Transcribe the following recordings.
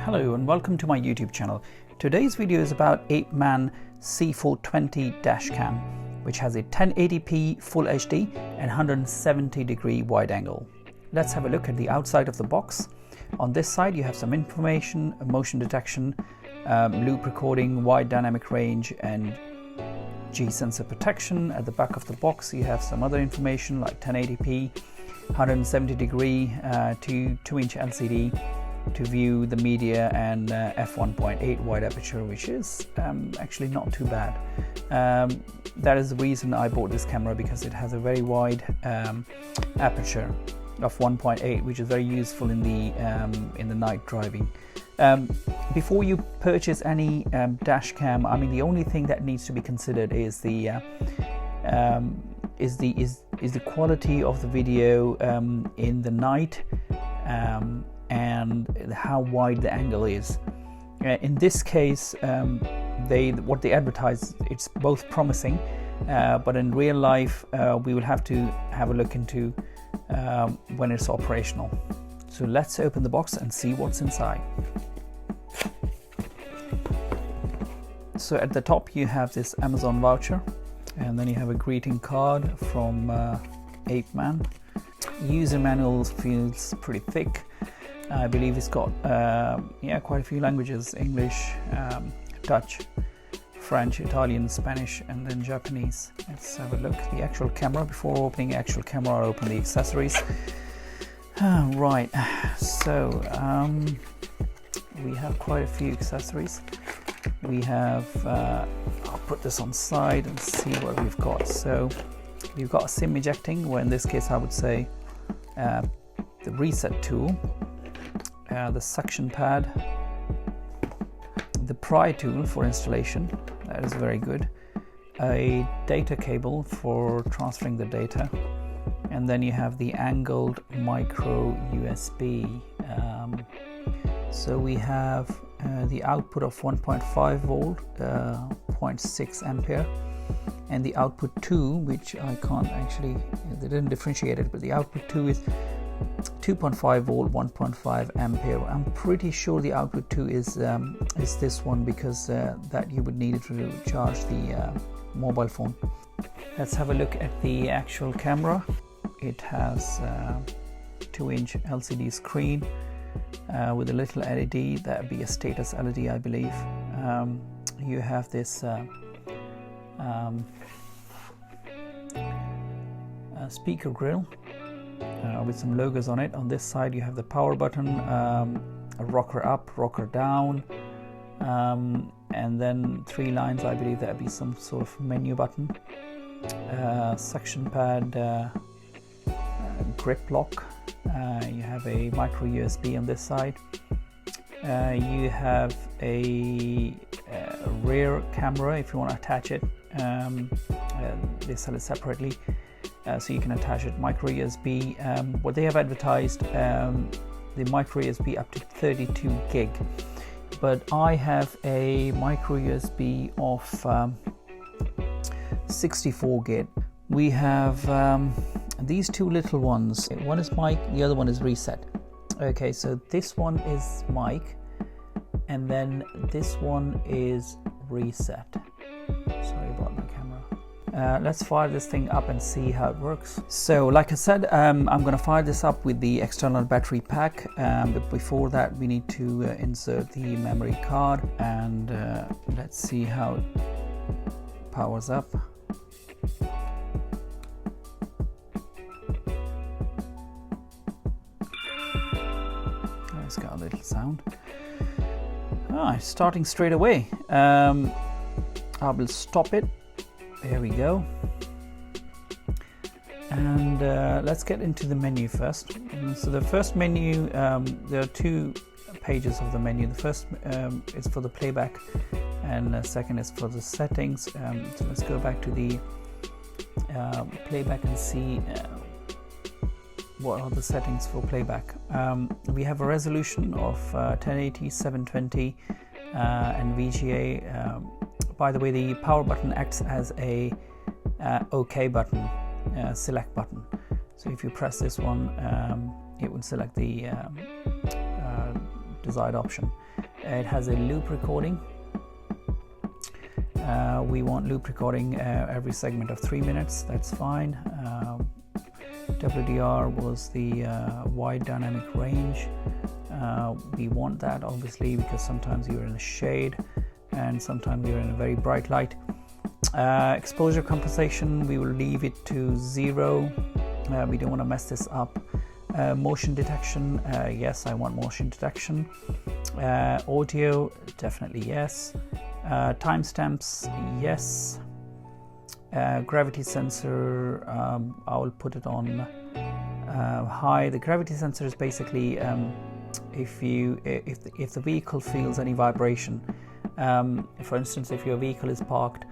Hello and welcome to my YouTube channel. Today's video is about Apeman C420 Dash Cam, which has a 1080p Full HD and 170-degree wide angle. Let's have a look at the outside of the box. On this side you have some information, motion detection, loop recording, wide dynamic range and G-sensor protection. At the back of the box you have some other information like 1080p, 170-degree to 2-inch LCD to view the media, and f1.8 wide aperture, which is actually not too bad. That is the reason I bought this camera, because it has a very wide aperture of 1.8, which is very useful in the night driving. Before you purchase any dash cam, I mean, the only thing that needs to be considered is the quality of the video in the night, and how wide the angle is. In this case, what they advertise, it's both promising, but in real life we will have to have a look into when it's operational. So let's open the box and see what's inside. So at the top you have this Amazon voucher, and then you have a greeting card from Apeman. User manual feels pretty thick. I believe it's got quite a few languages: English, Dutch, French, Italian, Spanish, and then Japanese. Let's have a look at the actual camera. Before opening the actual camera, I'll open the accessories. Right, so we have quite a few accessories. We have, I'll put this on side and see what we've got. So we've got a SIM ejecting, or in this case I would say the reset tool, the suction pad, the pry tool for installation, that is very good, a data cable for transferring the data, and then you have the angled micro USB. So we have the output of 1.5 volt, 0.6 ampere, and the output 2, which I can't actually, they didn't differentiate it, but the output 2 is 2.5 volt, 1.5 ampere. I'm pretty sure the output 2 is this one, because that you would need it to charge the mobile phone. Let's have a look at the actual camera. It has 2-inch LCD screen with a little LED, that would be a status LED, I believe. You have this speaker grill with some logos on it. On this side you have the power button, a rocker up, rocker down, and then 3 lines, I believe that would be some sort of menu button, suction pad, grip lock. You have a micro USB on this side. You have a rear camera if you want to attach it. They sell it separately, so you can attach it. Micro USB, what they have advertised, the micro USB up to 32 gig, but I have a micro USB of 64 gig. We have these 2 little ones. One is mic, the other one is reset. Okay, so this one is mic, and then this one is reset. Sorry about my camera. Let's fire this thing up and see how it works. So like I said, I'm going to fire this up with the external battery pack, but before that we need to insert the memory card, and let's see how it powers up. It's got a little sound. It's starting straight away. I will stop it. There we go. And let's get into the menu first. So the first menu, there are 2 pages of the menu. The first is for the playback, and the second is for the settings. So let's go back to the playback and see what are the settings for playback. We have a resolution of 1080, 720, and VGA. By the way, the power button acts as a OK button, select button. So if you press this one, it would select the desired option. It has a loop recording. We want loop recording every segment of 3 minutes. That's fine. WDR was the wide dynamic range. We want that obviously because sometimes you're in the shade and sometimes you're in a very bright light. Exposure compensation, we will leave it to 0. We don't want to mess this up. Motion detection, yes, I want motion detection. Audio, definitely yes. Timestamps, yes. Gravity sensor, I will put it on high. The gravity sensor is basically if the vehicle feels any vibration. For instance, if your vehicle is parked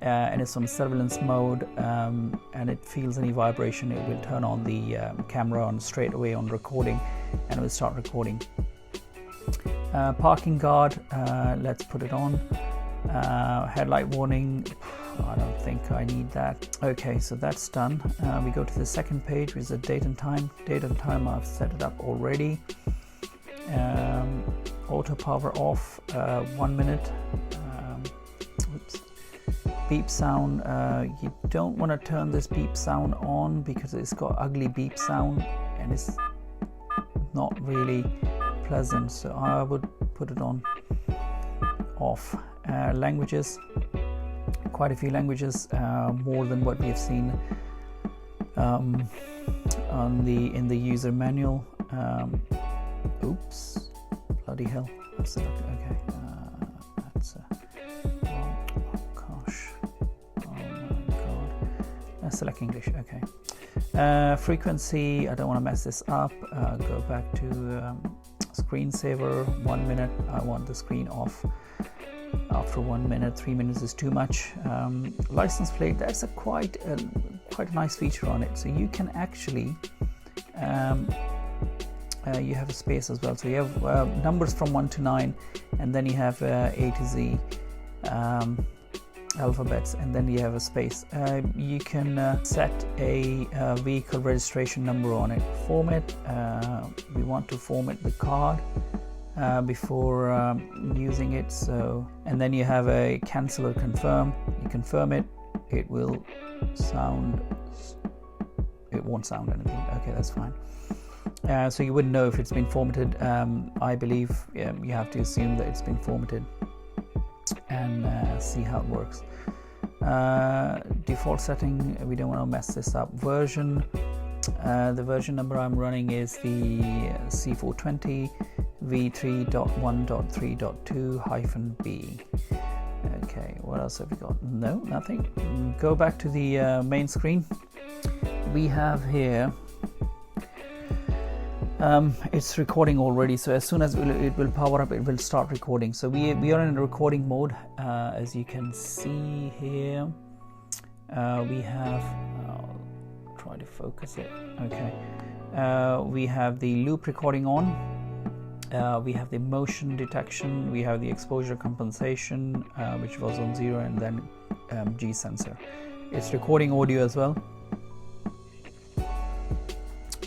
and it's on surveillance mode and it feels any vibration, it will turn on the camera on straight away on recording and it will start recording. Parking guard, let's put it on. Headlight warning, I don't think I need that. Okay, so that's done. We go to the second page, which is the date and time. Date and time, I've set it up already. Auto power off, 1 minute. Oops. Beep sound, you don't want to turn this beep sound on because it's got ugly beep sound and it's not really pleasant, so I would put it on off. Languages, quite a few languages, more than what we have seen in the user manual. Oops, bloody hell, that's okay. That's oh gosh, oh my god. Select English. Okay. Frequency, I don't want to mess this up. Go back to screensaver. 1 minute. I want the screen off after 1 minute. 3 minutes is too much. License plate, that's a quite a nice feature on it. So you can actually you have a space as well. So you have numbers from 1 to 9, and then you have A to Z alphabets, and then you have a space. You can set a vehicle registration number on it. Format, we want to format the card before using it. So, and then you have a cancel or confirm. You confirm it, it will sound, it won't sound anything. Okay, that's fine. So you wouldn't know if it's been formatted. I believe you have to assume that it's been formatted and see how it works. Default setting, we don't want to mess this up. Version, the version number I'm running is the C420 v3.1.3.2-B. Okay, what else have we got? No, nothing. Go back to the main screen. We have here, it's recording already, so as soon as it will power up, it will start recording. So we are in a recording mode, as you can see here. We have, I'll try to focus it. Okay, we have the loop recording on. We have the motion detection, we have the exposure compensation, which was on 0, and then G sensor. It's recording audio as well.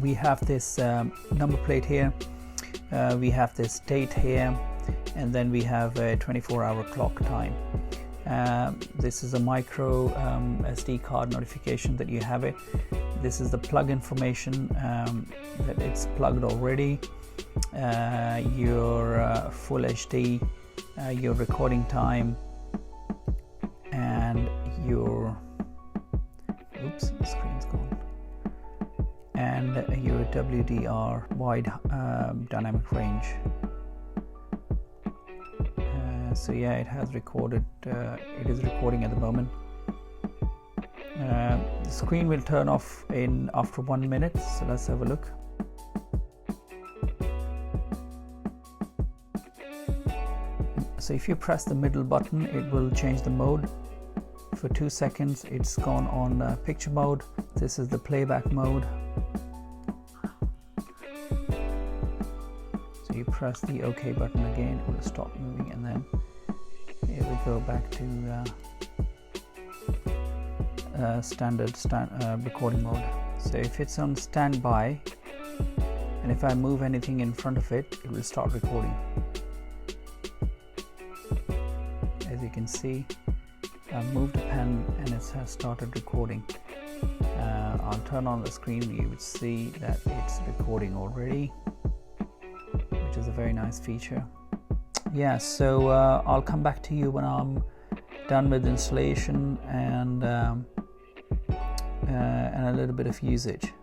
We have this number plate here, we have this date here, and then we have a 24-hour clock time. This is a micro SD card notification that you have it. This is the plug information, that it's plugged already. Your full HD, your recording time, and your oops, the screen's gone, and your WDR wide dynamic range. So yeah, it has recorded, it is recording at the moment. The screen will turn off after 1 minute, so let's have a look. So if you press the middle button, it will change the mode. For 2 seconds, it's gone on picture mode. This is the playback mode. So you press the OK button again, it will stop moving, and then here we go back to standard recording mode. So if it's on standby, and if I move anything in front of it, it will start recording. As you can see, I've moved the pen and it has started recording. I'll turn on the screen, you would see that it's recording already, which is a very nice feature. Yeah, so I'll come back to you when I'm done with installation and a little bit of usage.